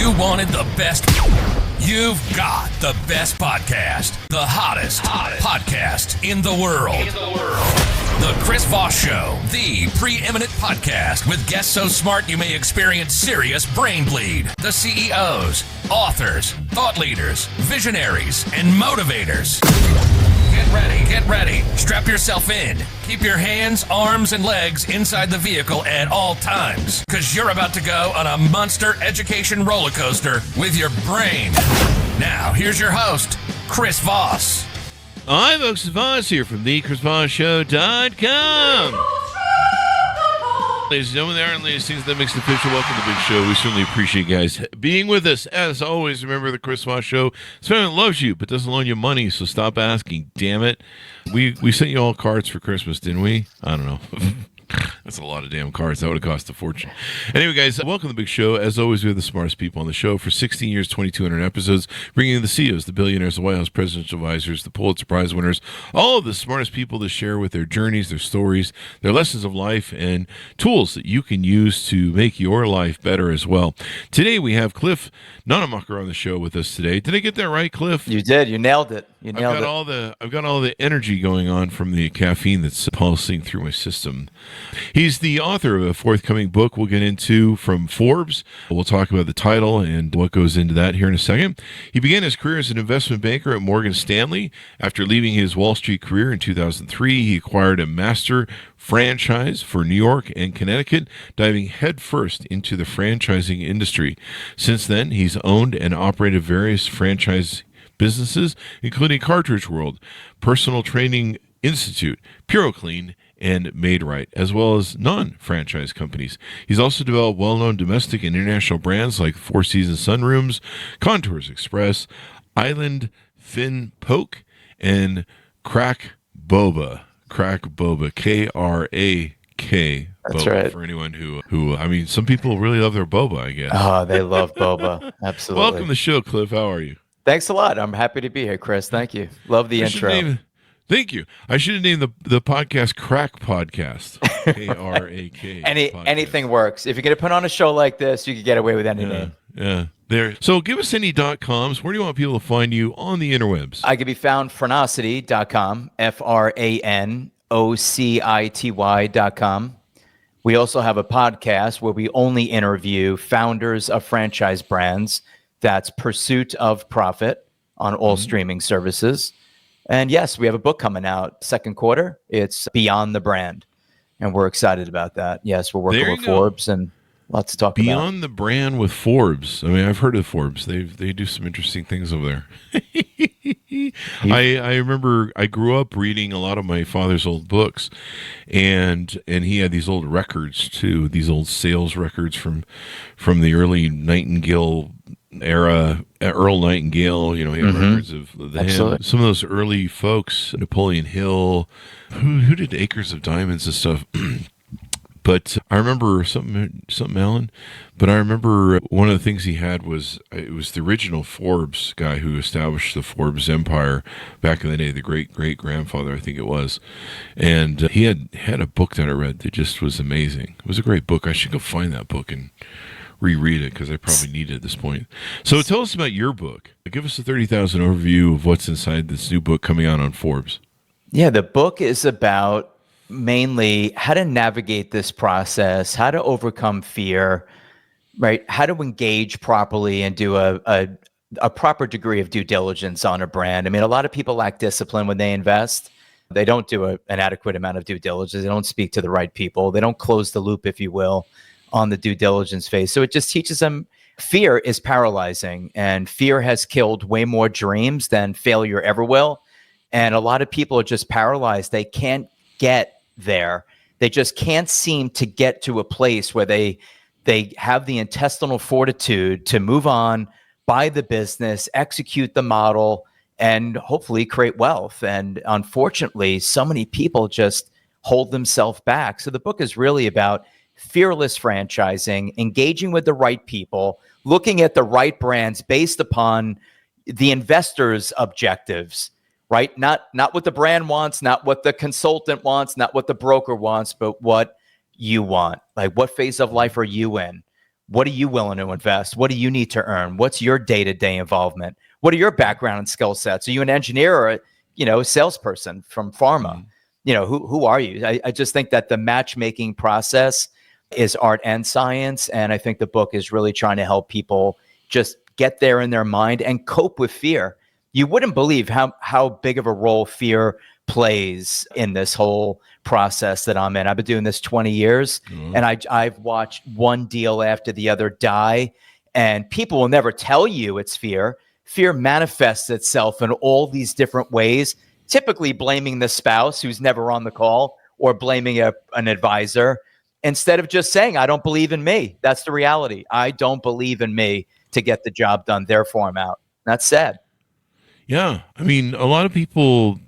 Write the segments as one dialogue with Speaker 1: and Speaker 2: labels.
Speaker 1: you wanted the best, you've got the best podcast, the hottest podcast in the world. The Chris Voss Show, the preeminent podcast with guests so smart you may experience serious brain bleed. The CEOs, authors, thought leaders, visionaries, and motivators. Get ready. Strap yourself in. Keep your hands, arms, and legs inside the vehicle at all times, because you're about to go on a monster education roller coaster with your brain. Now, here's your host, Chris Voss.
Speaker 2: Hi, folks. It's Voss here from thechrisvossshow.com. Ladies and gentlemen, there and ladies, things that makes it official. Welcome to the big show. We certainly appreciate you guys being with us. As always, remember the Chris Voss Show. Someone loves you, but doesn't loan you money, so stop asking. Damn it. We sent you all cards for Christmas, didn't we? I don't know. That's a lot of damn cards. That would have cost a fortune. Anyway, guys, welcome to the big show. As always, we have the smartest people on the show for 16 years, 2,200 episodes, bringing in the CEOs, the billionaires, the White House presidential advisors, the Pulitzer Prize winners, all of the smartest people to share with their journeys, their stories, their lessons of life, and tools that you can use to make your life better as well. Today, we have Cliff Nonnenmacher on the show with us today. Did I get that right, Cliff?
Speaker 3: You did. You nailed it. I've
Speaker 2: got all the energy going on from the caffeine that's pulsing through my system. He's the author of a forthcoming book we'll get into from Forbes. We'll talk about the title and what goes into that here in a second. He began his career as an investment banker at Morgan Stanley. After leaving his Wall Street career in 2003, he acquired a master franchise for New York and Connecticut, diving headfirst into the franchising industry. Since then, he's owned and operated various franchise businesses, including Cartridge World, Personal Training Institute, PuroClean, and Made Right, as well as non-franchise companies. He's also developed well-known domestic and international brands like Four Seasons Sunrooms, Contours Express, Island Fin Poke, and Crack Boba, K-R-A-K.
Speaker 3: That's
Speaker 2: boba,
Speaker 3: right.
Speaker 2: For anyone who, I mean, some people really love their boba, I guess.
Speaker 3: Oh, they love boba. Absolutely.
Speaker 2: Welcome to the show, Cliff. How are you?
Speaker 3: Thanks a lot. I'm happy to be here, Chris. Thank you. Love the intro.
Speaker 2: Thank you. I should have named the podcast Crack Podcast. K-R-A-K.
Speaker 3: Anything works. If you're going to put on a show like this, you can get away with any name.
Speaker 2: Yeah. There. So give us any .coms. Where do you want people to find you on the interwebs?
Speaker 3: I can be found Franocity.com, Franocity.com. We also have a podcast where we only interview founders of franchise brands. That's Pursuit of Profit on all streaming services. And yes, we have a book coming out second quarter. It's Beyond the Brand. And we're excited about that. Yes, we're working with Forbes and lots to talk about.
Speaker 2: Beyond the Brand with Forbes. I mean, I've heard of Forbes. They do some interesting things over there. I remember I grew up reading a lot of my father's old books, and he had these old records too, these old sales records from the early Nightingale era, Earl Nightingale. You know, he had records of some of those early folks, Napoleon Hill, who did Acres of Diamonds and stuff. But I remember something, Alan. But I remember one of the things he had was, it was the original Forbes guy who established the Forbes empire back in the day, the great-grandfather, I think it was. And he had a book that I read that just was amazing. It was a great book. I should go find that book and reread it because I probably need it at this point. So tell us about your book. Give us a 30,000 overview of what's inside this new book coming out on Forbes.
Speaker 3: Yeah, the book is about mainly how to navigate this process, how to overcome fear, right? How to engage properly and do a proper degree of due diligence on a brand. I mean, a lot of people lack discipline when they invest. They don't do an adequate amount of due diligence. They don't speak to the right people. They don't close the loop, if you will, on the due diligence phase. So it just teaches them fear is paralyzing, and fear has killed way more dreams than failure ever will. And a lot of people are just paralyzed. They can't get there. They just can't seem to get to a place where they have the intestinal fortitude to move on, buy the business, execute the model, and hopefully create wealth. And unfortunately, so many people just hold themselves back. So the book is really about fearless franchising, engaging with the right people, looking at the right brands based upon the investor's objectives, right? Not what the brand wants, not what the consultant wants, not what the broker wants, but what you want. Like, what phase of life are you in? What are you willing to invest? What do you need to earn? What's your day-to-day involvement? What are your background and skill sets? Are you an engineer or a salesperson from pharma? Who are you? I just think that the matchmaking process is art and science. And I think the book is really trying to help people just get there in their mind and cope with fear. You wouldn't believe how big of a role fear plays in this whole process that I'm in. I've been doing this 20 years and I've watched one deal after the other die, and people will never tell you it's fear. Fear manifests itself in all these different ways, typically blaming the spouse who's never on the call or blaming an advisor instead of just saying, I don't believe in me. That's the reality. I don't believe in me to get the job done. Therefore, I'm out. That's sad.
Speaker 2: Yeah. I mean, a lot of people,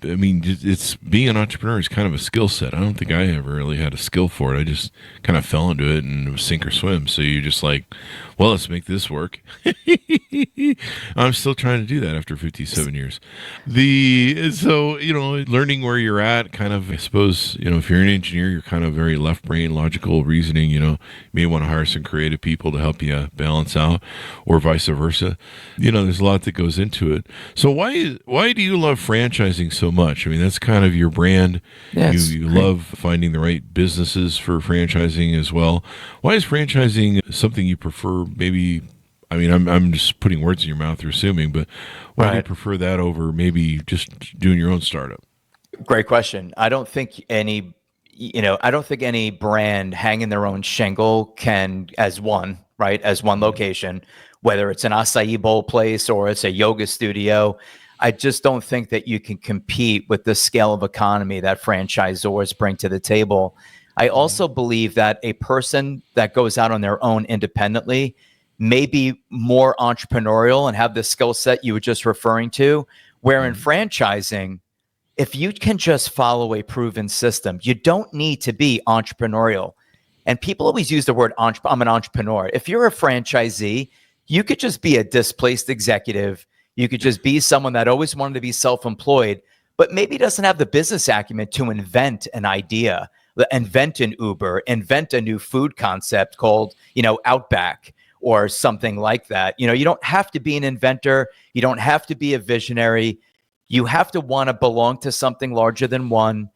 Speaker 2: it's being an entrepreneur is kind of a skill set. I don't think I ever really had a skill for it. I just kind of fell into it and it was sink or swim. So you're just like, well, let's make this work. I'm still trying to do that after 57 years. Learning where you're at, kind of, I suppose, if you're an engineer, you're kind of very left brain, logical reasoning, you may want to hire some creative people to help you balance out, or vice versa. There's a lot that goes into it. So why do you love franchising so much? I mean, that's kind of your brand.
Speaker 3: Yes,
Speaker 2: you love finding the right businesses for franchising as well. Why is franchising something you prefer? Maybe, I'm just putting words in your mouth or assuming, but why do you prefer that over maybe just doing your own startup?
Speaker 3: Great question. I don't think any brand hanging their own shingle can, as one location, whether it's an acai bowl place or it's a yoga studio. I just don't think that you can compete with the scale of economy that franchisors bring to the table. I also believe that a person that goes out on their own independently may be more entrepreneurial and have the skill set you were just referring to, where in franchising, if you can just follow a proven system, you don't need to be entrepreneurial. And people always use the word I'm an entrepreneur. If you're a franchisee, you could just be a displaced executive. You could just be someone that always wanted to be self-employed, but maybe doesn't have the business acumen to invent an idea, invent an Uber, invent a new food concept called, Outback or something like that. You don't have to be an inventor. You don't have to be a visionary. You have to want to belong to something larger than one,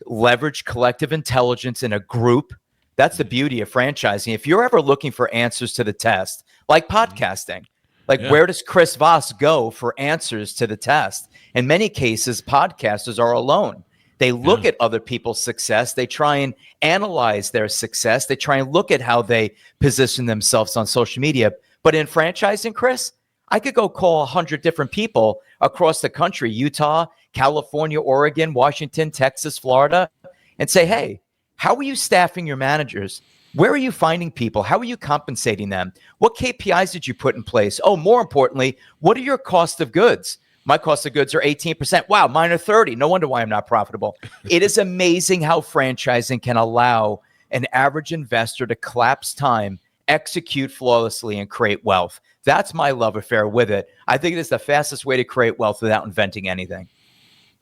Speaker 3: leverage collective intelligence in a group. That's the beauty of franchising. If you're ever looking for answers to the test, like podcasting, where does Chris Voss go for answers to the test? In many cases, podcasters are alone. They look at other people's success. They try and analyze their success. They try and look at how they position themselves on social media. But in franchising, Chris, I could go call 100 different people across the country, Utah, California, Oregon, Washington, Texas, Florida, and say, hey, how are you staffing your managers? Where are you finding people? How are you compensating them? What KPIs did you put in place? Oh, more importantly, what are your cost of goods? My cost of goods are 18%. Wow, mine are 30. No wonder why I'm not profitable. It is amazing how franchising can allow an average investor to collapse time, execute flawlessly, and create wealth. That's my love affair with it. I think it is the fastest way to create wealth without inventing anything.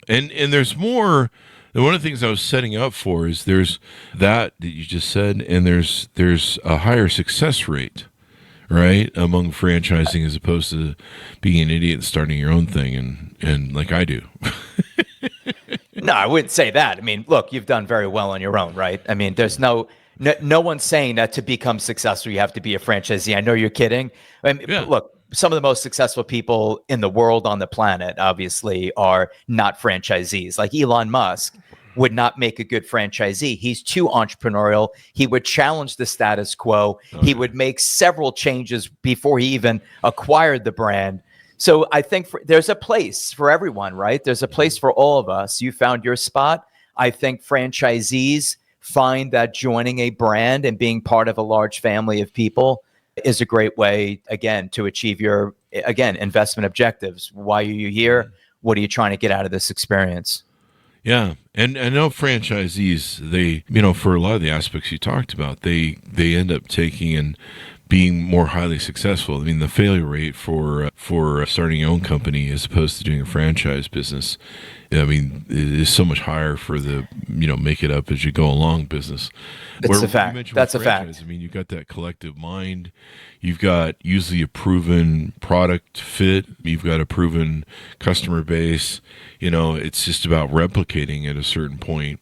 Speaker 2: And there's more. One of the things I was setting up for is there's that you just said, and there's a higher success rate, right, among franchising as opposed to being an idiot and starting your own thing and like I do.
Speaker 3: No, I wouldn't say that. I mean, look, you've done very well on your own, right? I mean, there's no one's saying that to become successful, you have to be a franchisee. I know you're kidding. I mean, look, some of the most successful people in the world on the planet, obviously, are not franchisees. Like Elon Musk would not make a good franchisee. He's too entrepreneurial. He would challenge the status quo. Okay. He would make several changes before he even acquired the brand. So I think there's a place for everyone, right? There's a place for all of us. You found your spot. I think franchisees find that joining a brand and being part of a large family of people is a great way, again, to achieve your, investment objectives. Why are you here? What are you trying to get out of this experience?
Speaker 2: Yeah. And I know franchisees, they, for a lot of the aspects you talked about, they end up taking and being more highly successful. I mean, the failure rate for starting your own company as opposed to doing a franchise business, I mean, it is so much higher for the, make it up as you go along business.
Speaker 3: It's a fact. That's a fact.
Speaker 2: I mean, you've got that collective mind. You've got usually a proven product fit. You've got a proven customer base. It's just about replicating at a certain point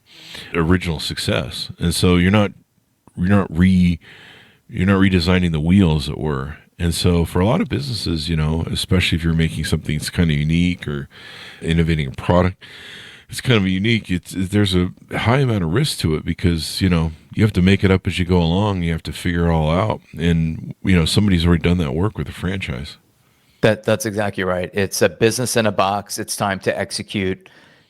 Speaker 2: original success. And so you're not redesigning the wheel, as it were. And so for a lot of businesses, especially if you're making something that's kind of unique or innovating a product, it's kind of unique. There's a high amount of risk to it because, you have to make it up as you go along. You have to figure it all out. And, somebody's already done that work with a franchise.
Speaker 3: That's exactly right. It's a business in a box. It's time to execute.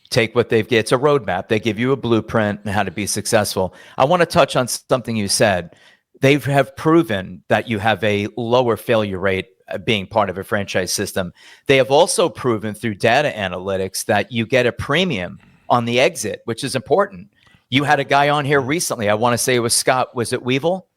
Speaker 3: Take what they've get. It's a roadmap. They give you a blueprint on how to be successful. I want to touch on something you said. They have proven that you have a lower failure rate being part of a franchise system. They have also proven through data analytics that you get a premium on the exit, which is important. You had a guy on here recently. I want to say it was Scott. Was it Weevil?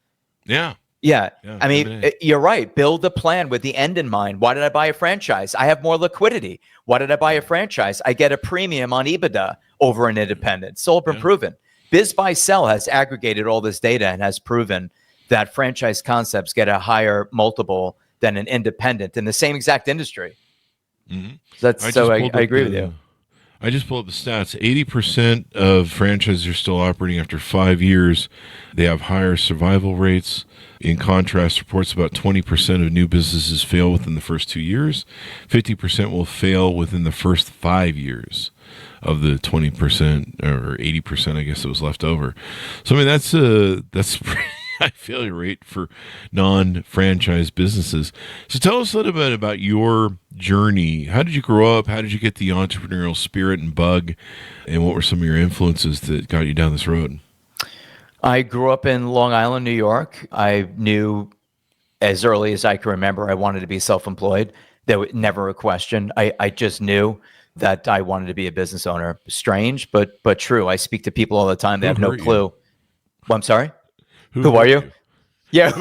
Speaker 2: Yeah.
Speaker 3: I mean, you're right. Build a plan with the end in mind. Why did I buy a franchise? I have more liquidity. Why did I buy a franchise? I get a premium on EBITDA over an independent. It's all been proven. Biz Buy Sell has aggregated all this data and has proven that franchise concepts get a higher multiple than an independent in the same exact industry. So I agree with you.
Speaker 2: I just pulled up the stats. 80% of franchises are still operating after 5 years. They have higher survival rates. In contrast, reports about 20% of new businesses fail within the first 2 years. 50% will fail within the first 5 years of the 20% or 80%, I guess, that was left over. So, I mean, that's pretty high failure rate for non-franchise businesses. So tell us a little bit about your journey. How did you grow up? How did you get the entrepreneurial spirit and bug? And what were some of your influences that got you down this road?
Speaker 3: I grew up in Long Island, New York. I knew as early as I can remember I wanted to be self-employed. There was never a question. I just knew that I wanted to be a business owner. Strange, but true. I speak to people all the time. They have no clue. Well, I'm sorry? Who are you? Yeah.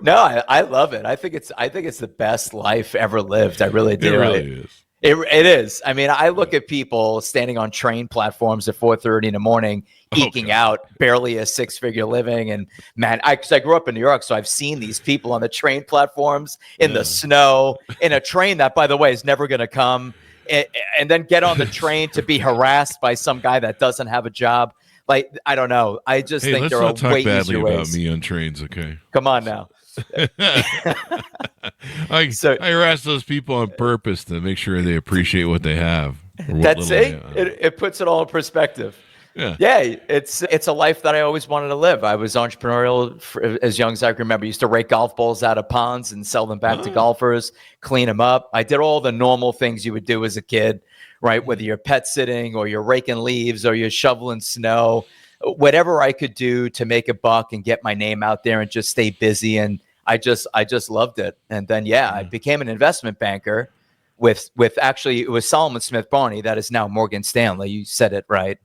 Speaker 3: No, I love it. I think it's the best life ever lived. I really do.
Speaker 2: It really is.
Speaker 3: It is. I mean, I look at people standing on train platforms at 4:30 in the morning, eking out barely a six-figure living. And man, because I grew up in New York, so I've seen these people on the train platforms in the snow, in a train that, by the way, is never going to come, and then get on the train to be harassed by some guy that doesn't have a job. Like, I don't know. I just think there are way easier ways.
Speaker 2: Let's not talk badly about me on trains, okay?
Speaker 3: Come on now.
Speaker 2: I harass those people on purpose to make sure they appreciate what they have.
Speaker 3: That's it. It puts it all in perspective. Yeah, it's a life that I always wanted to live. I was entrepreneurial as young as I can remember. I used to rake golf balls out of ponds and sell them back to golfers, clean them up. I did all the normal things you would do as a kid, right? Whether you're pet sitting or you're raking leaves or you're shoveling snow, whatever I could do to make a buck and get my name out there and just stay busy. And I just loved it. And then, I became an investment banker with actually, it was Solomon Smith Barney. That is now Morgan Stanley. You said it right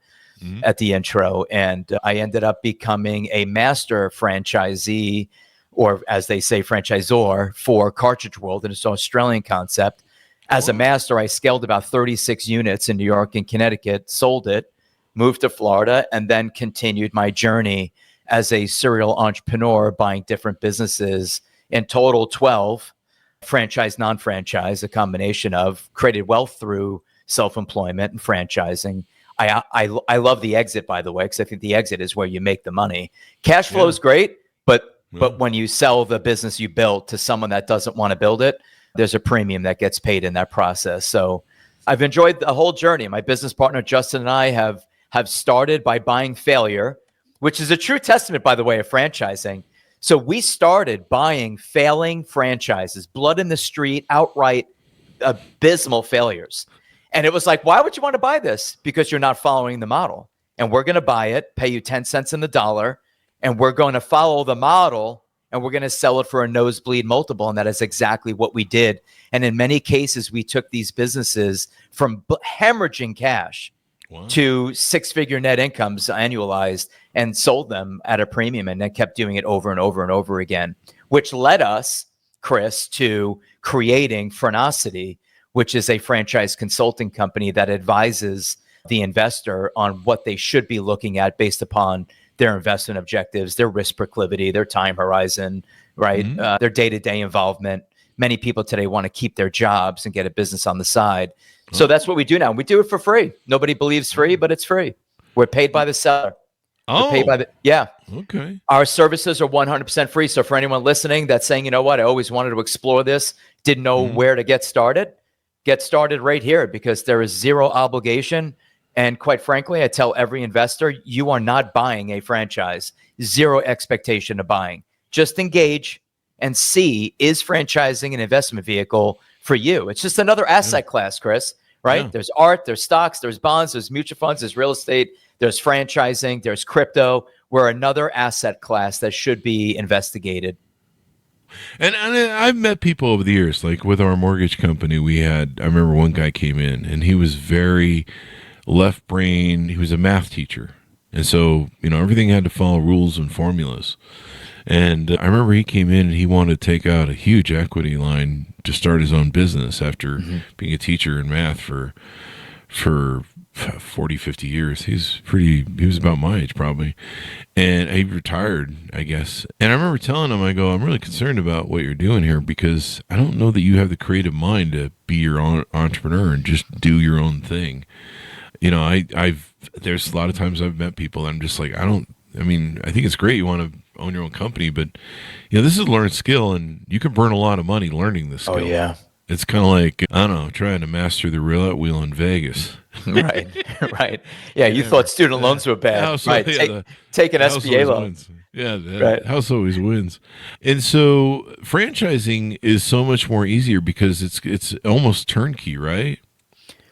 Speaker 3: at the intro. And I ended up becoming a master franchisee, or as they say, franchisor for Cartridge World. And it's an Australian concept. As a master, I scaled about 36 units in New York and Connecticut, sold it, moved to Florida, and then continued my journey as a serial entrepreneur, buying different businesses. In total, 12, franchise, non-franchise, a combination of, created wealth through self-employment and franchising. I love the exit, by the way, because I think the exit is where you make the money. Cash flow is great, but when you sell the business you built to someone that doesn't want to build it, there's a premium that gets paid in that process. So I've enjoyed the whole journey. My business partner, Justin, and I have started by buying failure, which is a true testament, by the way, of franchising. So we started buying failing franchises, blood in the street, outright abysmal failures. And it was like, why would you want to buy this? Because you're not following the model. And we're going to buy it, pay you 10 cents in the dollar, and we're going to follow the model, and we're going to sell it for a nosebleed multiple. And that is exactly what we did. And in many cases, we took these businesses from hemorrhaging cash to six-figure net incomes annualized and sold them at a premium and then kept doing it over and over and over again, which led us, Chris, to creating Phrenosity, which is a franchise consulting company that advises the investor on what they should be looking at based upon their investment objectives, their risk proclivity, their time horizon, right? Their day-to-day involvement. Many people today want to keep their jobs and get a business on the side. So that's what we do now. We do it for free. Nobody believes free, but it's free. We're paid by the seller. We're paid by
Speaker 2: Okay.
Speaker 3: Our services are 100% free. So for anyone listening that's saying, you know what, I always wanted to explore this, didn't know where to get started right here, because there is zero obligation. And quite frankly, I tell every investor, you are not buying a franchise, zero expectation of buying. Just engage and see, is franchising an investment vehicle for you? It's just another asset class, Chris, right? There's art, there's stocks, there's bonds, there's mutual funds, there's real estate, there's franchising, there's crypto. We're another asset class that should be investigated.
Speaker 2: And I've met people over the years, like with our mortgage company, I remember one guy came in and he was very left brain. He was a math teacher. And so, everything had to follow rules and formulas. And I remember he came in and he wanted to take out a huge equity line to start his own business after being a teacher in math for 40, 50 years. He was about my age probably. And he retired, I guess. And I remember telling him, I go, I'm really concerned about what you're doing here, because I don't know that you have the creative mind to be your own entrepreneur and just do your own thing. There's a lot of times I've met people that I'm just like, I think it's great you want to own your own company, but this is a learned skill and you can burn a lot of money learning this skill.
Speaker 3: Oh yeah.
Speaker 2: It's kind of like, I don't know, trying to master the roulette wheel in Vegas.
Speaker 3: Right. Yeah, you thought student loans were bad. Right. Take an SBA loan.
Speaker 2: Wins. Yeah, the house always wins. And so franchising is so much more easier because it's almost turnkey, right?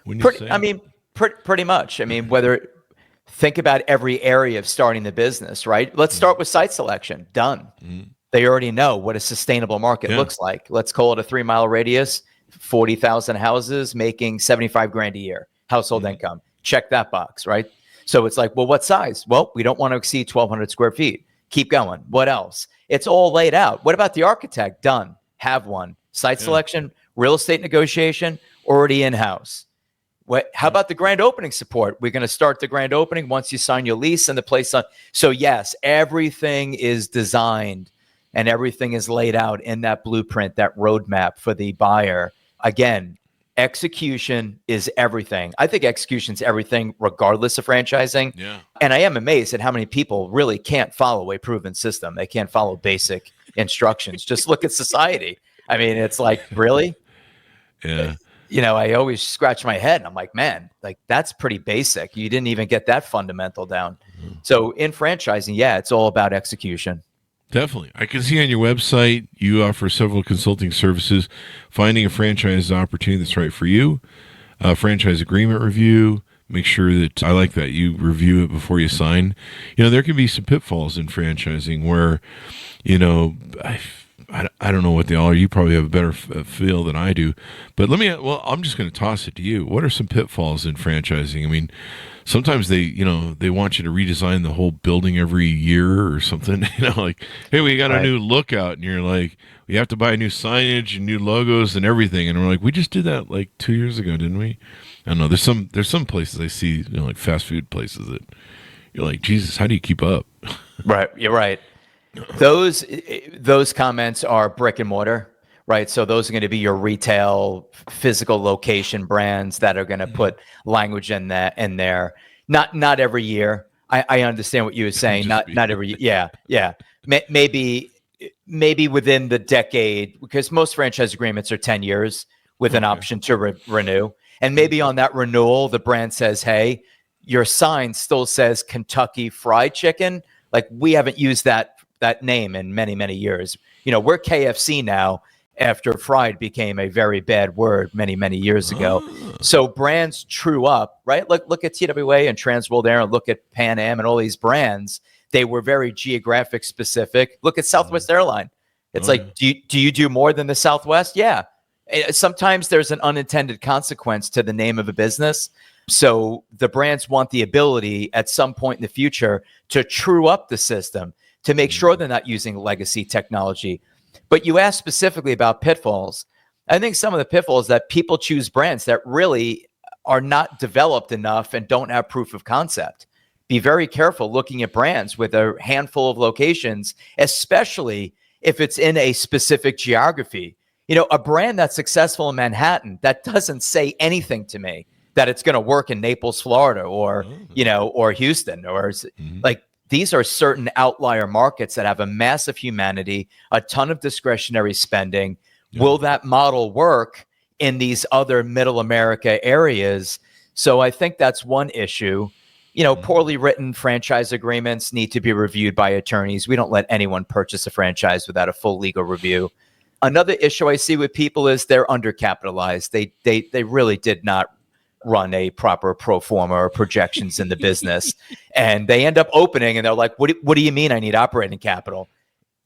Speaker 3: Pretty much. Think about every area of starting the business, right? Let's start with site selection. Done. They already know what a sustainable market looks like. Let's call it a 3-mile radius, 40,000 houses making 75 grand a year, household income. Check that box, right? So it's like, well, what size? Well, we don't want to exceed 1,200 square feet. Keep going. What else? It's all laid out. What about the architect? Done. Have one. Site selection, real estate negotiation, already in-house. How about the grand opening support? We're going to start the grand opening once you sign your lease and the place on. So yes, everything is designed and everything is laid out in that blueprint, that roadmap for the buyer. Again, execution is everything. I think execution is everything regardless of franchising. Yeah. And I am amazed at how many people really can't follow a proven system. They can't follow basic instructions. Just look at society. It's like, really?
Speaker 2: Yeah.
Speaker 3: I always scratch my head and I'm like, man, like that's pretty basic. You didn't even get that fundamental down. So in franchising, it's all about execution.
Speaker 2: Definitely. I can see on your website, you offer several consulting services, finding a franchise opportunity that's right for you, franchise agreement review, make sure that, I like that, you review it before you sign. There can be some pitfalls in franchising where, I don't know what they all are. You probably have a better feel than I do. But I'm just going to toss it to you. What are some pitfalls in franchising? Sometimes they want you to redesign the whole building every year or something. Like, hey, we got a new lookout, and you're like, we have to buy new signage and new logos and everything. And we're like, we just did that like 2 years ago, didn't we? I don't know. There's some places I see, like fast food places that you're like, Jesus, how do you keep up?
Speaker 3: Right. You're right. Those comments are brick and mortar, right? So those are going to be your retail, physical location brands that are going to put language in there. Not every year. I understand what you were saying. Not every year. Yeah. Maybe within the decade, because most franchise agreements are 10 years with an option to renew. And maybe on that renewal, the brand says, hey, your sign still says Kentucky Fried Chicken. Like, we haven't used that name in many, many years. We're KFC now after fried became a very bad word many, many years ago. So brands true up, right? Look at TWA and Transworld Air, and look at Pan Am and all these brands. They were very geographic specific. Look at Southwest Airline. It's like, do you do more than the Southwest? Yeah. Sometimes there's an unintended consequence to the name of a business. So the brands want the ability at some point in the future to true up the system to make sure they're not using legacy technology. But you asked specifically about pitfalls. I think some of the pitfalls that people choose brands that really are not developed enough and don't have proof of concept. Be very careful looking at brands with a handful of locations, especially if it's in a specific geography. You know, a brand that's successful in Manhattan, that doesn't say anything to me that it's going to work in Naples, Florida, or, you know, or Houston, or like, these are certain outlier markets that have a massive humanity, a ton of discretionary spending. Will that model work in these other middle America areas? So I think that's one issue. You know, poorly written franchise agreements need to be reviewed by attorneys. We don't let anyone purchase a franchise without a full legal review. Another issue I see with people is they're undercapitalized. They really did not run a proper pro forma or projections in the business. And they end up opening and they're like, what do you mean I need operating capital?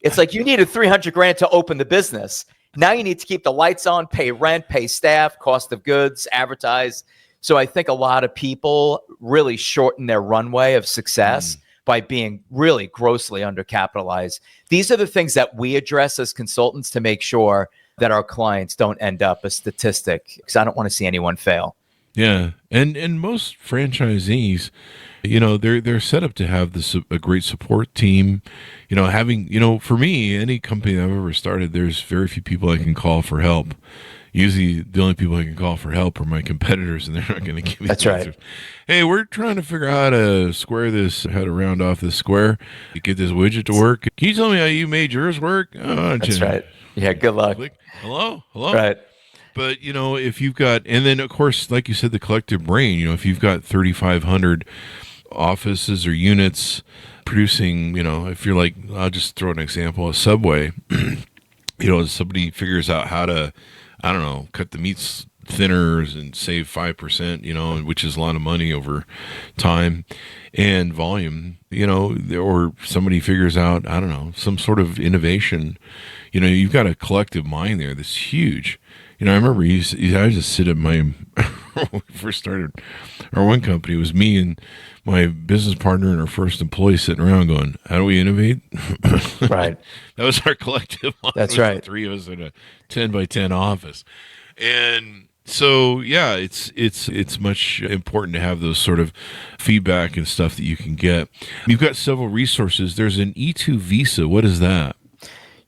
Speaker 3: It's like, you needed $300,000 to open the business. Now you need to keep the lights on, pay rent, pay staff, cost of goods, advertise. So I think a lot of people really shorten their runway of success by being really grossly undercapitalized. These are the things that we address as consultants to make sure that our clients don't end up a statistic, because I don't want to see anyone fail.
Speaker 2: Yeah, and most franchisees, you know, they're set up to have a great support team. You know, having, you know, for me, any company that I've ever started, there's very few people I can call for help. Usually, the only people I can call for help are my competitors, and they're not going to give me. That's right. Hey, we're trying to figure out how to square this, how to round off this square, to get this widget to work. Can you tell me how you made yours work? Oh,
Speaker 3: that's right. Yeah, good luck.
Speaker 2: Hello.
Speaker 3: Right.
Speaker 2: But, you know, if you've got, and then, of course, like you said, the collective brain, you know, if you've got 3,500 offices or units producing, you know, if you're like, I'll just throw an example, a Subway, you know, somebody figures out how to, I don't know, cut the meats thinner and save 5%, you know, which is a lot of money over time and volume, you know, or somebody figures out, I don't know, some sort of innovation, you know, you've got a collective mind there that's huge. You know, I remember I just sit at my, when we first started our one company, it was me and my business partner and our first employee sitting around going, how do we innovate?
Speaker 3: Right.
Speaker 2: That was our collective mind.
Speaker 3: That's right.
Speaker 2: The three of us in a 10 by 10 office. And so, yeah, it's much important to have those sort of feedback and stuff that you can get. You've got several resources. There's an E2 visa. What is that?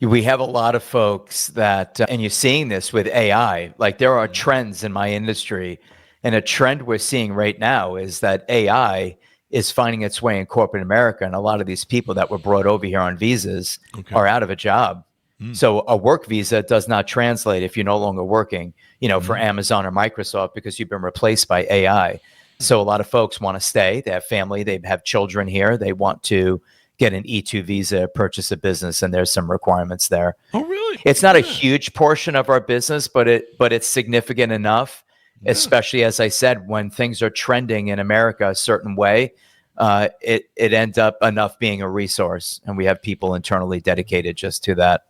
Speaker 3: We have a lot of folks that, and you're seeing this with AI, like there are trends in my industry, and a trend we're seeing right now is that AI is finding its way in corporate America, and a lot of these people that were brought over here on visas are out of a job. So a work visa does not translate if you're no longer working, you know, for Amazon or Microsoft, because you've been replaced by AI. So a lot of folks want to stay. They have family, they have children here. They want to get an E2 visa, purchase a business, and there's some requirements there.
Speaker 2: Oh, really?
Speaker 3: It's not a huge portion of our business, but it's significant enough, especially, as I said, when things are trending in America a certain way, it ends up enough being a resource, and we have people internally dedicated just to that.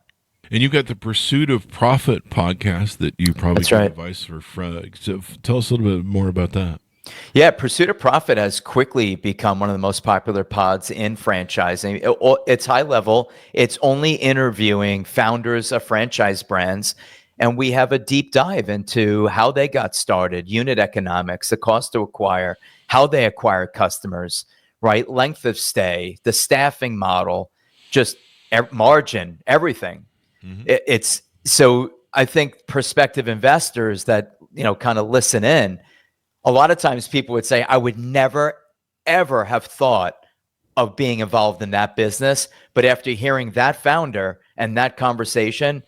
Speaker 2: And you've got the Pursuit of Profit podcast that you probably give advice for. So tell us a little bit more about that.
Speaker 3: Yeah, Pursuit of Profit has quickly become one of the most popular pods in franchising. It's high level. It's only interviewing founders of franchise brands. And we have a deep dive into how they got started, unit economics, the cost to acquire, how they acquire customers, right? Length of stay, the staffing model, just margin, everything. It's so I think prospective investors that, you know, kind of listen in, a lot of times people would say, I would never, ever have thought of being involved in that business. But after hearing that founder and that conversation,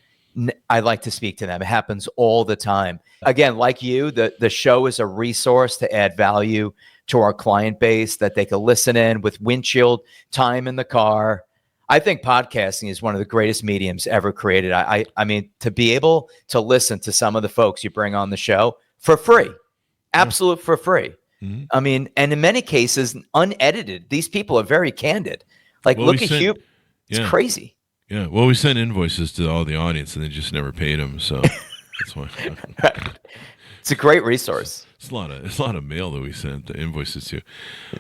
Speaker 3: I like to speak to them. It happens all the time. Again, like you, the show is a resource to add value to our client base that they can listen in with windshield time in the car. I think podcasting is one of the greatest mediums ever created. I mean, to be able to listen to some of the folks you bring on the show for free. Absolute for free. I mean, and in many cases, unedited. These people are very candid. Like, look at Hugh. It's crazy.
Speaker 2: Yeah. Well, we sent invoices to all the audience, and they just never paid them. So that's why.
Speaker 3: It's a great resource.
Speaker 2: It's a lot of mail that we send the invoices to,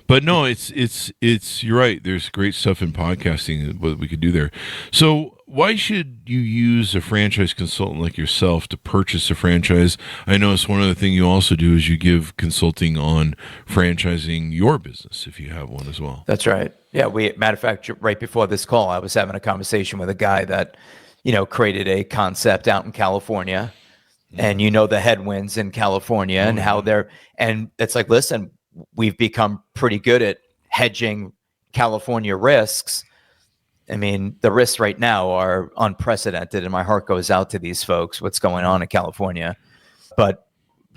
Speaker 2: but no, it's you're right. There's great stuff in podcasting what we could do there. So why should you use a franchise consultant like yourself to purchase a franchise? I notice one other thing you also do is you give consulting on franchising your business if you have one as well.
Speaker 3: That's right. Yeah, matter of fact, right before this call, I was having a conversation with a guy that, created a concept out in California. And the headwinds in California and how and it's like, listen, we've become pretty good at hedging California risks. I mean, the risks right now are unprecedented, and my heart goes out to these folks, what's going on in California. But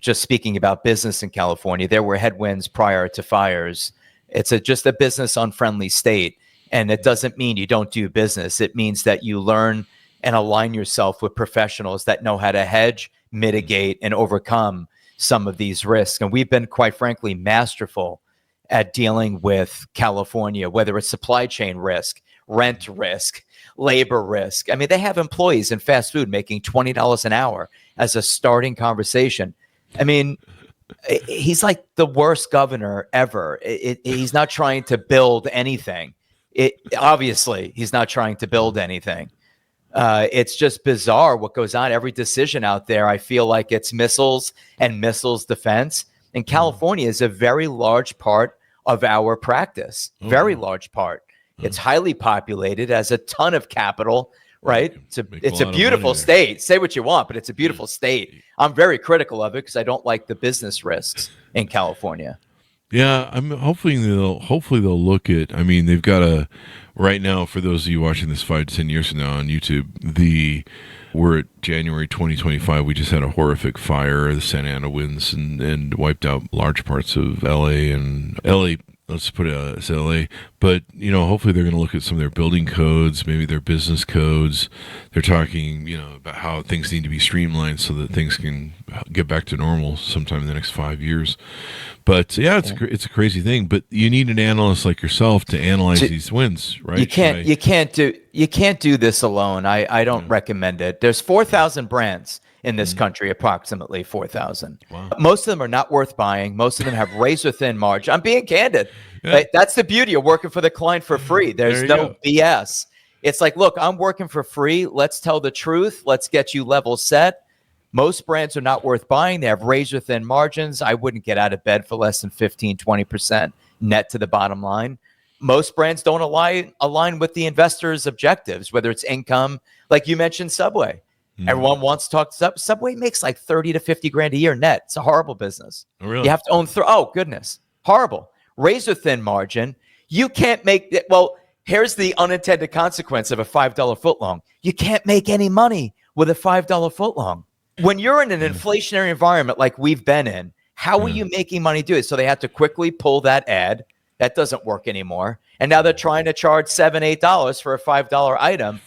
Speaker 3: just speaking about business in California, there were headwinds prior to fires. It's just a business unfriendly state. And it doesn't mean you don't do business. It means that you learn and align yourself with professionals that know how to hedge, mitigate, and overcome some of these risks. And we've been, quite frankly, masterful at dealing with California, whether it's supply chain risk, rent risk, labor risk. I mean, they have employees in fast food making $20 an hour as a starting conversation. I mean, he's like the worst governor ever. He's not trying to build anything. Obviously, he's not trying to build anything. It's just bizarre what goes on. Every decision out there, I feel like it's missiles and missiles defense. And California is a very large part of our practice, very large part. It's highly populated, has a ton of capital, right? It's a beautiful state. Say what you want, but it's a beautiful state. I'm very critical of it because I don't like the business risks in California.
Speaker 2: Yeah, hopefully they'll look at. I mean, they've got right now. For those of you watching this 5 to 10 years from now on YouTube, we're at January 2025. We just had a horrific fire. The Santa Ana winds and wiped out large parts of LA and LA. Let's put it as LA, but hopefully they're going to look at some of their building codes, maybe their business codes. They're talking, about how things need to be streamlined so that things can get back to normal sometime in the next 5 years. But yeah, it's a crazy thing. But you need an analyst like yourself to analyze these wins, right? You
Speaker 3: can't do this alone. I don't recommend it. There's 4,000 brands in this country, approximately 4,000.
Speaker 2: Wow.
Speaker 3: Most of them are not worth buying. Most of them have razor thin margin. I'm being candid. Yeah. Right? That's the beauty of working for the client for free. There's no BS. It's like, look, I'm working for free. Let's tell the truth. Let's get you level set. Most brands are not worth buying. They have razor thin margins. I wouldn't get out of bed for less than 15, 20% net to the bottom line. Most brands don't align with the investor's objectives, whether it's income, like you mentioned, Subway. Everyone wants to talk to Subway makes like 30 to 50 grand a year net. It's a horrible business.
Speaker 2: Oh, really?
Speaker 3: You have to own oh goodness. Horrible. Razor thin margin. You can't make it. Well, here's the unintended consequence of a $5 footlong. You can't make any money with a $5 footlong. When you're in an inflationary environment like we've been in, how are you making money do it? So they had to quickly pull that ad. That doesn't work anymore. And now they're trying to charge $7, $8 for a $5 item.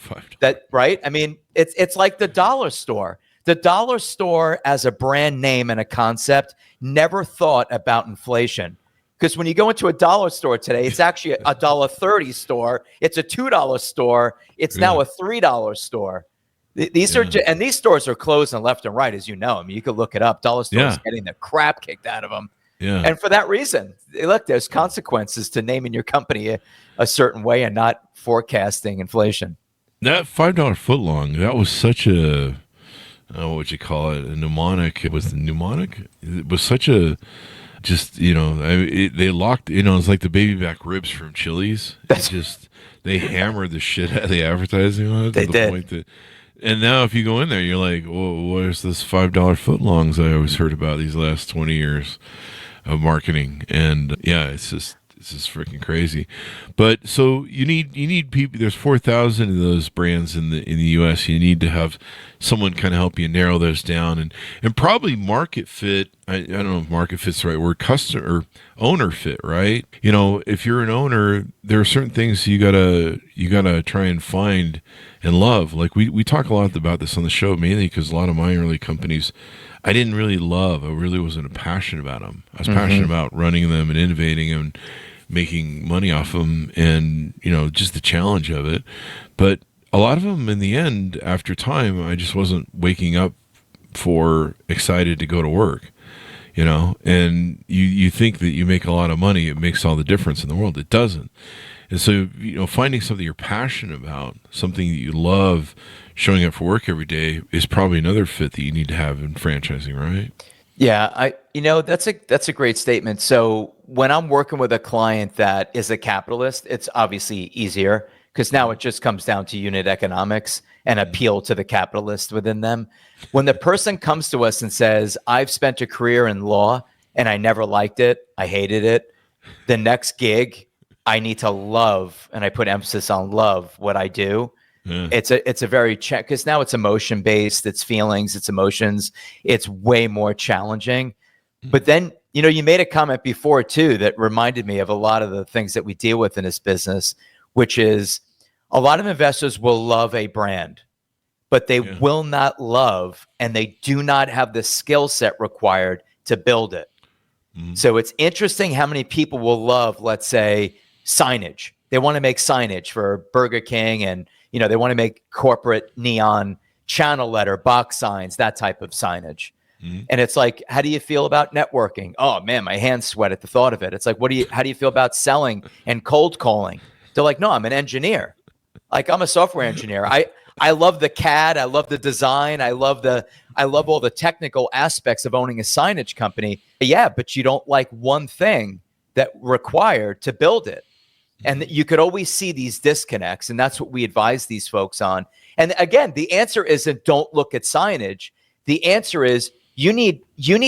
Speaker 3: Right? I mean, it's like the dollar store. The dollar store as a brand name and a concept never thought about inflation. Because when you go into a dollar store today, it's actually a $1.30 store. It's a $2 store. It's now a $3 store. These are and these stores are closing left and right, as you know. I mean, you could look it up. Dollar stores getting the crap kicked out of them.
Speaker 2: Yeah.
Speaker 3: And for that reason, look, there's consequences to naming your company a certain way and not forecasting inflation.
Speaker 2: That $5 footlong, that was such a, what would you call it? A mnemonic. It was the mnemonic. It was such a, just, they locked, it's like the baby back ribs from Chili's. They hammered the shit out of the advertising on it.
Speaker 3: They did.
Speaker 2: Point that, and now if you go in there, you're like, whoa, where's this $5 footlongs I always heard about these last 20 years of marketing? And it's just freaking crazy. But so you need people. There's 4,000 of those brands in the U.S. You need to have someone kind of help you narrow those down and probably market fit. I don't know if market fit's the right word. Customer or owner fit, right? If you're an owner, there are certain things you gotta try and find and love. Like we talk a lot about this on the show, mainly because a lot of my early companies I didn't really love. I really wasn't passionate about them. I was passionate about running them and innovating and making money off them, and just the challenge of it. But a lot of them, in the end, after time, I just wasn't waking up for excited to go to work, and you think that you make a lot of money, it makes all the difference in the world. It doesn't. And so, finding something you're passionate about, something that you love, showing up for work every day is probably another fit that you need to have in franchising, right?
Speaker 3: Yeah, that's a great statement. So when I'm working with a client that is a capitalist, it's obviously easier because now it just comes down to unit economics and appeal to the capitalist within them. When the person comes to us and says, I've spent a career in law and I never liked it, I hated it. The next gig, I need to love, and I put emphasis on love, what I do. Yeah. It's a very because now it's emotion based, it's feelings, it's emotions. It's way more challenging. But then, you made a comment before too that reminded me of a lot of the things that we deal with in this business, which is a lot of investors will love a brand, but they will not love, and they do not have the skill set required to build it. Mm-hmm. So it's interesting how many people will love, let's say, signage. They want to make signage for Burger King, and they want to make corporate neon channel letter, box signs, that type of signage. Mm-hmm. And it's like, how do you feel about networking? Oh man, my hands sweat at the thought of it. It's like, how do you feel about selling and cold calling? They're like, no, I'm an engineer. Like, I'm a software engineer. I love the CAD. I love the design. I love all the technical aspects of owning a signage company. Yeah, but you don't like one thing that required to build it. And you could always see these disconnects, and that's what we advise these folks on. And again, the answer isn't don't look at signage. The answer is you need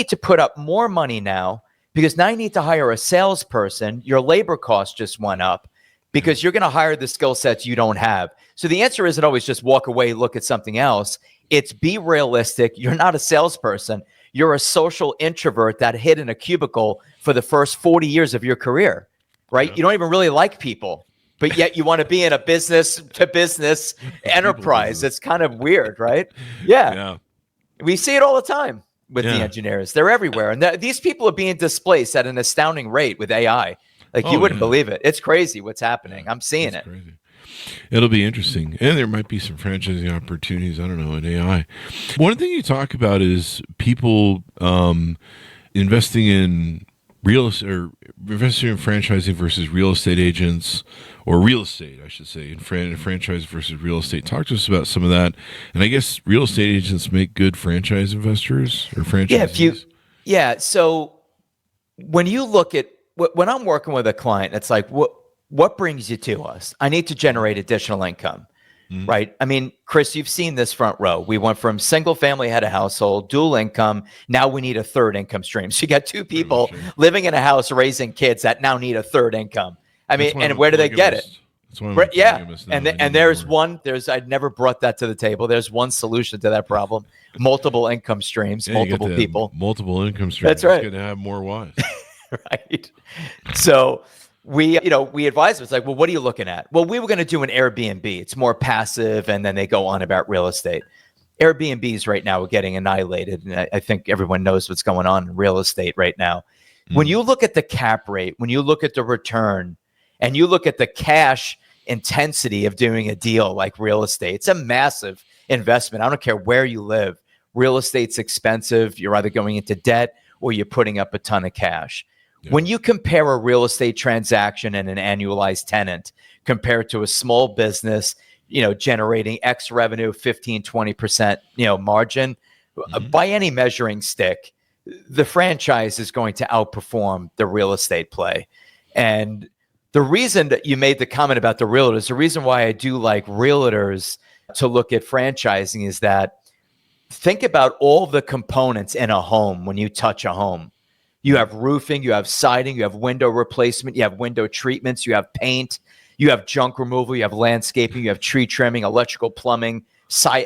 Speaker 3: to put up more money now, because now you need to hire a salesperson. Your labor costs just went up because you're going to hire the skill sets you don't have. So the answer isn't always just walk away, look at something else. It's be realistic. You're not a salesperson. You're a social introvert that hid in a cubicle for the first 40 years of your career. Right? Yeah. You don't even really like people, but yet you want to be in a business to business enterprise. It's kind of weird, right? Yeah. We see it all the time with the engineers. They're everywhere. And these people are being displaced at an astounding rate with AI. Like, you wouldn't believe it. It's crazy what's happening. I'm seeing it. Crazy.
Speaker 2: It'll be interesting. And there might be some franchising opportunities, I don't know, in AI. One thing you talk about is people investing in investing in franchising versus real estate agents, or real estate, I should say, in franchise versus real estate. Talk to us about some of that. And I guess real estate agents make good franchise investors or franchisees.
Speaker 3: So when you look at when I'm working with a client, it's like, what brings you to us? I need to generate additional income. Mm-hmm. Right. I mean, Chris, you've seen this front row. We went from single family head of household, dual income. Now we need a third income stream. So you got two people living in a house, raising kids that now need a third income. I mean, and where do they get it? And there's I'd never brought that to the table. There's one solution to that problem: multiple income streams, multiple people,
Speaker 2: multiple income streams.
Speaker 3: That's right.
Speaker 2: It's going to have more wives.
Speaker 3: Right. So we advise them. It's like, well, what are you looking at? Well, we were going to do an Airbnb. It's more passive, and then they go on about real estate. Airbnbs right now are getting annihilated, and I think everyone knows what's going on in real estate right now. When you look at the cap rate, when you look at the return, and you look at the cash intensity of doing a deal like real estate, it's a massive investment. I don't care where you live. Real estate's expensive. You're either going into debt or you're putting up a ton of cash. Yeah. When you compare a real estate transaction and an annualized tenant compared to a small business, generating X revenue, 15, 20%, margin, by any measuring stick, the franchise is going to outperform the real estate play. And the reason that you made the comment about the realtors, the reason why I do like realtors to look at franchising is that think about all the components in a home when you touch a home. You have roofing, you have siding, you have window replacement, you have window treatments, you have paint, you have junk removal, you have landscaping, you have tree trimming, electrical, plumbing,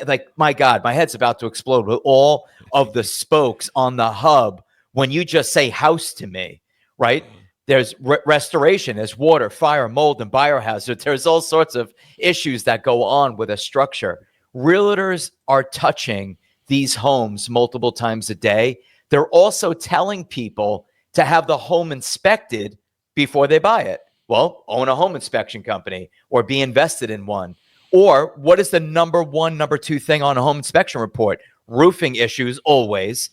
Speaker 3: like, my God, my head's about to explode with all of the spokes on the hub when you just say house to me, right? There's restoration, there's water, fire, mold, and biohazard. There's all sorts of issues that go on with a structure. Realtors are touching these homes multiple times a day. They're also telling people to have the home inspected before they buy it. Well, own a home inspection company or be invested in one. Or what is the number one, number two thing on a home inspection report? roofing issues always.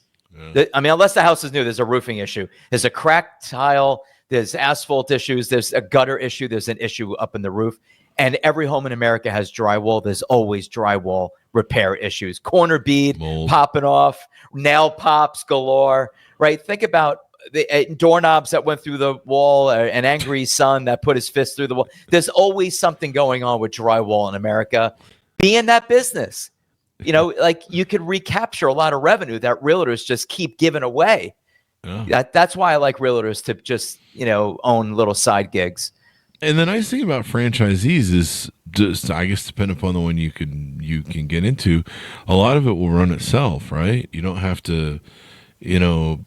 Speaker 2: Yeah.
Speaker 3: I mean, unless the house is new, there's a roofing issue. There's a cracked tile. There's asphalt issues. There's a gutter issue. There's an issue up in the roof. And every home in America has drywall. There's always drywall repair issues. Corner bead
Speaker 2: Mold.
Speaker 3: popping off, nail pops galore, right? Think about the doorknobs that went through the wall, an angry son that put his fist through the wall. There's always something going on with drywall in America. Be in that business. You know, like you could recapture a lot of revenue that realtors just keep giving away.
Speaker 2: Yeah.
Speaker 3: That's why I like realtors to just, you know, own little side gigs.
Speaker 2: And the nice thing about franchisees is just, I guess, depending upon the one you can get into, a lot of it will run itself, right? You don't have to, you know,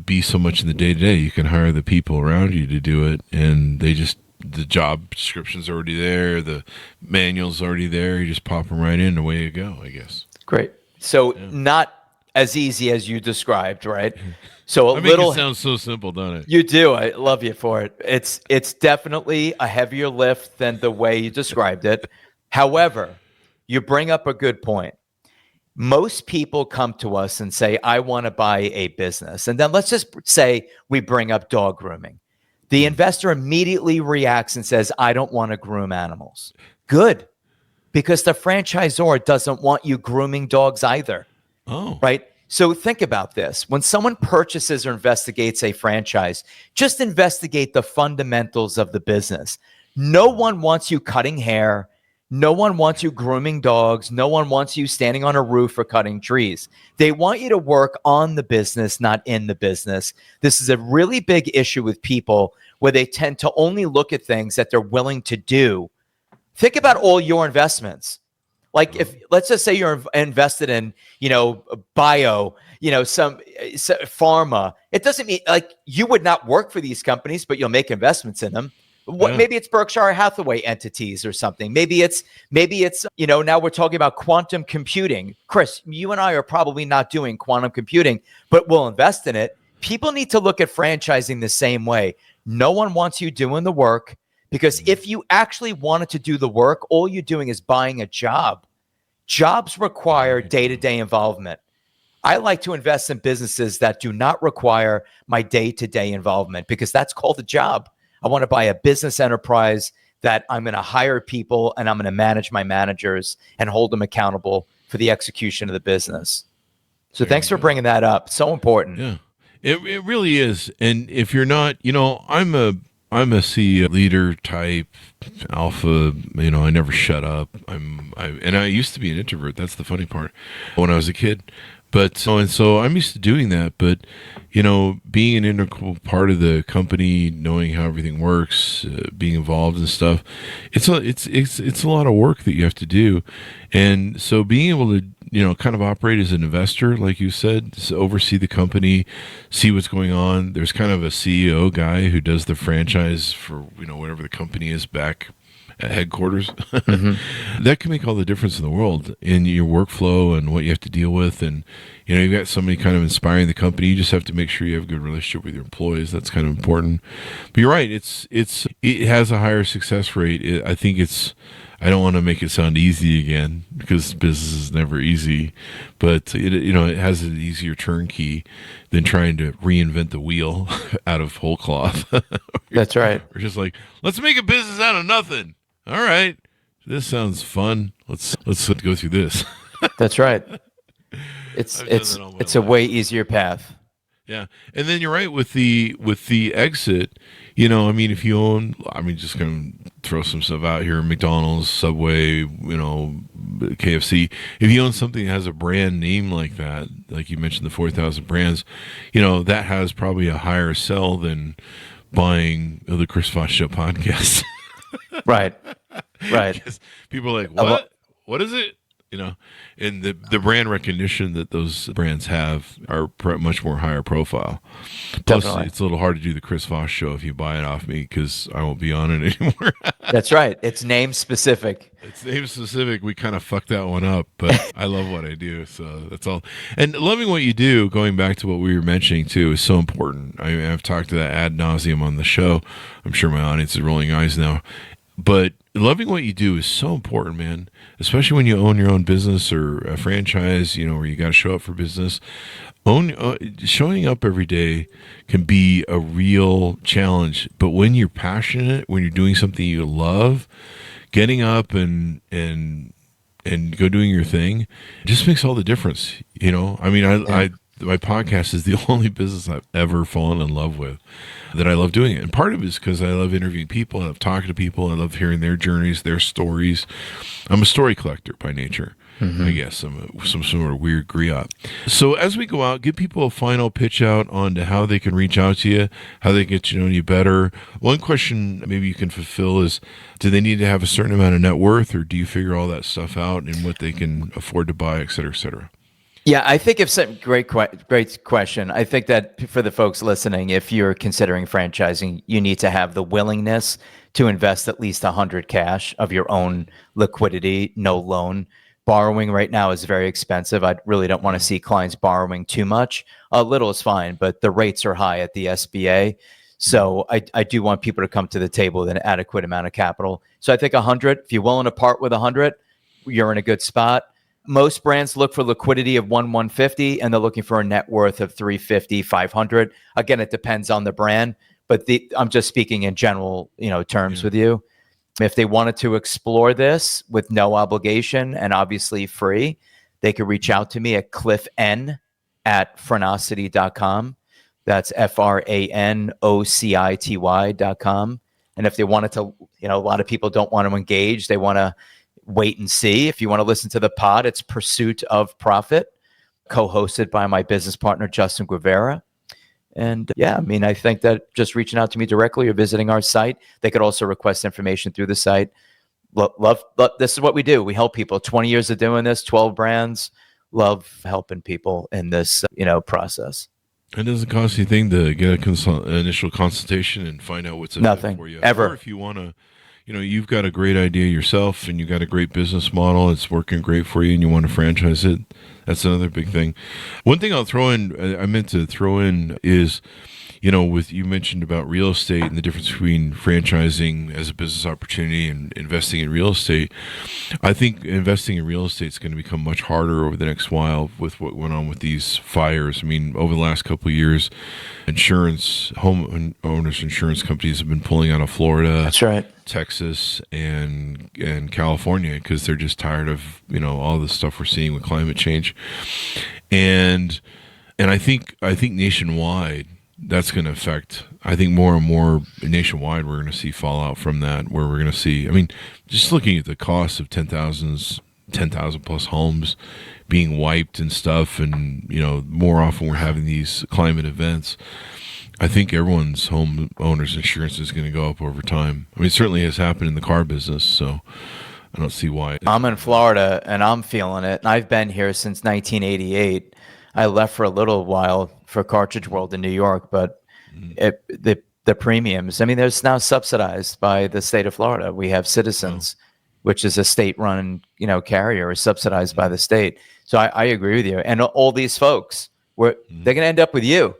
Speaker 2: be so much in the day to day. You can hire the people around you to do it, and the job description's already there, the manual's already there. You just pop them right in, and away you go, I guess.
Speaker 3: Great. So not as easy as you described, right? So
Speaker 2: I make it sound so simple, don't it?
Speaker 3: You do. I love you for it. It's definitely a heavier lift than the way you described it. However, you bring up a good point. Most people come to us and say, I want to buy a business. And then let's just say we bring up dog grooming. The investor immediately reacts and says, I don't want to groom animals. Good. Because the franchisor doesn't want you grooming dogs either.
Speaker 2: Oh.
Speaker 3: Right? So think about this. When someone purchases or investigates a franchise, just investigate the fundamentals of the business. No one wants you cutting hair. No one wants you grooming dogs. No one wants you standing on a roof or cutting trees. They want you to work on the business, not in the business. This is a really big issue with people where they tend to only look at things that they're willing to do. Think about all your investments. Like if, let's just say you're invested in, you know, bio, you know, some pharma. It doesn't mean like you would not work for these companies, but you'll make investments in them. Maybe it's Berkshire Hathaway entities or something. Maybe it's, you know, now we're talking about quantum computing. Chris, you and I are probably not doing quantum computing, but we'll invest in it. People need to look at franchising the same way. No one wants you doing the work, because if you actually wanted to do the work, all you're doing is buying a job. Jobs require day-to-day involvement. I like to invest in businesses that do not require my day-to-day involvement, because that's called a job. I want to buy a business enterprise that I'm going to hire people and I'm going to manage my managers and hold them accountable for the execution of the business. So thanks for bringing that up. So important.
Speaker 2: Yeah, it really is. And if you're not, you know, I'm a CEO leader type alpha, you know, I never shut up. And I used to be an introvert. That's the funny part when I was a kid. But so I'm used to doing that. But, you know, being an integral part of the company, knowing how everything works, being involved and stuff, it's a lot of work that you have to do. And so being able to, you know, kind of operate as an investor, like you said, oversee the company, see what's going on. There's kind of a CEO guy who does the franchise for, you know, whatever the company is back at headquarters. That can make all the difference in the world in your workflow and what you have to deal with. And, you know, you've got somebody kind of inspiring the company. You just have to make sure you have a good relationship with your employees. That's kind of important. But you're right. It has a higher success rate. I think I don't want to make it sound easy again, because business is never easy, but it has an easier turnkey than trying to reinvent the wheel out of whole cloth.
Speaker 3: That's right.
Speaker 2: We're just like, let's make a business out of nothing. All right, this sounds fun. Let's go through this.
Speaker 3: That's right. It's a way easier path.
Speaker 2: Yeah, and then you're right with the exit. You know, I mean, if you own, just gonna throw some stuff out here: McDonald's, Subway, you know, KFC. If you own something that has a brand name like that, like you mentioned, the 4,000 brands, you know, that has probably a higher sell than buying the Chris Voss Show podcast.
Speaker 3: Right.
Speaker 2: People are like, what? What is it? You know, and the brand recognition that those brands have are much more higher profile. Plus, it's a little hard to do the Chris Voss Show if you buy it off me, because I won't be on it anymore.
Speaker 3: That's right. It's name specific.
Speaker 2: We kind of fucked that one up, but I love what I do, so that's all. And loving what you do, going back to what we were mentioning too, is so important. I've talked to that ad nauseum on the show. I'm sure my audience is rolling eyes now. But loving what you do is so important, man, especially when you own your own business or a franchise, where you got to show up for business. Showing up every day can be a real challenge. But when you're passionate, when you're doing something you love, getting up and go doing your thing, it just makes all the difference. My podcast is the only business I've ever fallen in love with that I love doing it. And part of it is because I love interviewing people. I love talking to people. I love hearing their journeys, their stories. I'm a story collector by nature. I guess I'm some sort of weird griot. So as we go out, give people a final pitch out on to how they can reach out to you, how they get to know you better. One question maybe you can fulfill is, do they need to have a certain amount of net worth, or do you figure all that stuff out and what they can afford to buy, et cetera, et cetera?
Speaker 3: Yeah, I think it's a great question. I think that for the folks listening, if you're considering franchising, you need to have the willingness to invest at least $100 cash of your own liquidity, no loan. Borrowing right now is very expensive. I really don't want to see clients borrowing too much. A little is fine, but the rates are high at the SBA. So I do want people to come to the table with an adequate amount of capital. So I think 100, if you're willing to part with 100, you're in a good spot. Most brands look for liquidity of 150, and they're looking for a net worth of 350, 500. Again, it depends on the brand, but I'm just speaking in general, terms with you. If they wanted to explore this with no obligation and obviously free, they could reach out to me at cliffn@phrenosity.com. That's FRANOCITY.com. And if they wanted to, a lot of people don't want to engage. They want to wait and see. If you want to listen to the pod, it's Pursuit of Profit, co-hosted by my business partner, Justin Guevara. And I think that just reaching out to me directly or visiting our site, they could also request information through the site. Love, this is what we do. We help people. 20 years of doing this, 12 brands. Love helping people in this, process.
Speaker 2: It doesn't cost anything to get an initial consultation and find out what's
Speaker 3: nothing
Speaker 2: for you.
Speaker 3: Ever.
Speaker 2: Or if you want to, you've got a great idea yourself and you've got a great business model, it's working great for you and you want to franchise it. That's another big thing. One thing I meant to throw in is, with you mentioned about real estate and the difference between franchising as a business opportunity and investing in real estate. I think investing in real estate is going to become much harder over the next while with what went on with these fires. Over the last couple of years, home owners insurance companies have been pulling out of Florida.
Speaker 3: That's right.
Speaker 2: Texas and California because they're just tired of all the stuff we're seeing with climate change, and I think nationwide that's going to affect. I think more and more nationwide we're going to see fallout from that, where we're going to see. Just looking at the cost of 10,000 plus homes being wiped and stuff, and more often we're having these climate events. I think everyone's home owner's insurance is going to go up over time. It certainly has happened in the car business, so I don't see why.
Speaker 3: I'm in Florida, and I'm feeling it. And I've been here since 1988. I left for a little while for Cartridge World in New York, but the premiums, there's now subsidized by the state of Florida. We have Citizens, which is a state-run, carrier, is subsidized by the state. So I agree with you. And all these folks, they're going to end up with you.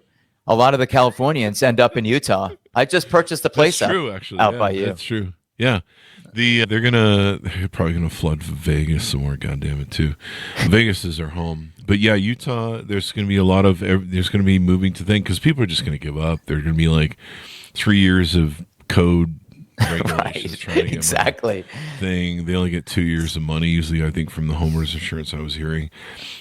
Speaker 3: A lot of the Californians end up in Utah. I just purchased a place
Speaker 2: by you. That's true. Yeah. They're probably gonna flood Vegas somewhere. Goddamn it, too. Vegas is their home, but yeah, Utah. There's gonna be there's gonna be moving to think because people are just gonna give up. They're gonna be like 3 years of code regulations trying to get
Speaker 3: exactly
Speaker 2: thing. They only get 2 years of money usually, I think, from the homeowners insurance I was hearing.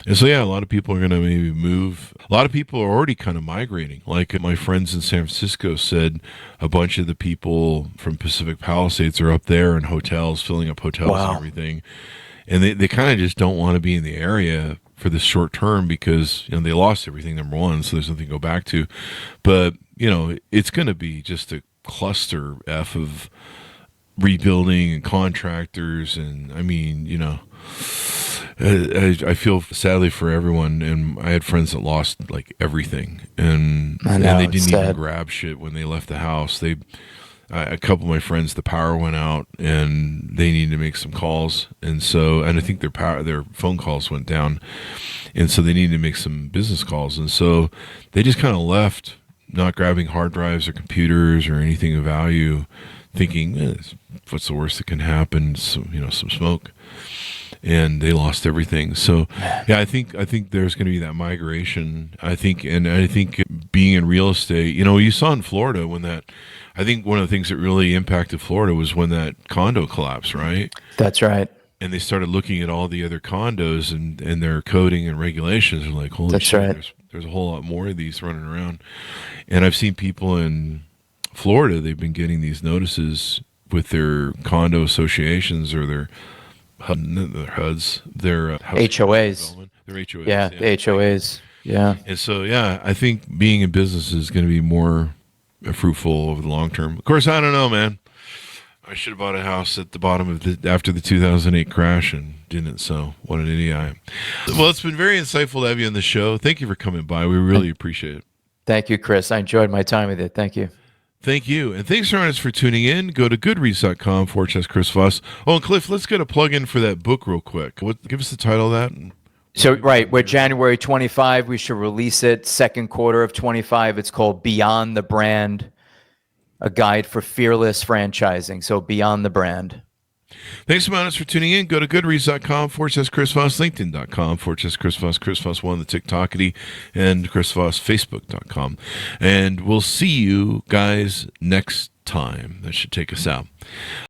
Speaker 2: And so a lot of people are going to maybe move. A lot of people are already kind of migrating. Like my friends in San Francisco said, a bunch of the people from Pacific Palisades are up there in hotels, filling up hotels and everything. And they kind of just don't want to be in the area for the short term because they lost everything, number one, so there's nothing to go back to. But it's going to be just a cluster F of rebuilding and contractors, and I feel sadly for everyone. And I had friends that lost like everything, and they didn't even grab shit when they left the house. A couple of my friends, the power went out, and they needed to make some calls, and I think their phone calls went down, and so they needed to make some business calls, and so they just kind of left, not grabbing hard drives or computers or anything of value thinking, what's the worst that can happen? So, some smoke. And they lost everything. So, yeah, I think there's going to be that migration. I think being in real estate, you saw in Florida I think one of the things that really impacted Florida was when that condo collapsed, right?
Speaker 3: That's right.
Speaker 2: And they started looking at all the other condos and their coding and regulations. They're like, holy shit, right. There's a whole lot more of these running around. And I've seen people in Florida, they've been getting these notices with their condo associations or their HUDs, their
Speaker 3: HOAs.
Speaker 2: Their HOAs.
Speaker 3: Yeah, the HOAs. Yeah.
Speaker 2: And so, I think being in business is going to be more fruitful over the long term. Of course, I don't know, man. I should have bought a house at the bottom of after the 2008 crash and didn't. So what an idiot I am. Well, it's been very insightful to have you on the show. Thank you for coming by. We really appreciate it.
Speaker 3: Thank you, Chris. I enjoyed my time with you. Thank you.
Speaker 2: Thank you. And thanks for tuning in. Go to goodreads.com/Chris Voss. Oh, and Cliff, let's get a plug-in for that book real quick. Give us the title of that.
Speaker 3: So, right, we're January 25. We should release it second quarter of 25. It's called Beyond the Brand, a guide for fearless franchising. So Beyond the Brand.
Speaker 2: Thanks so much for tuning in. Go to goodreads.com/Chris Voss, LinkedIn.com/Chris Voss, Chris Voss 1, the TikTokity, and Chris Voss, Facebook.com. And we'll see you guys next time. That should take us out.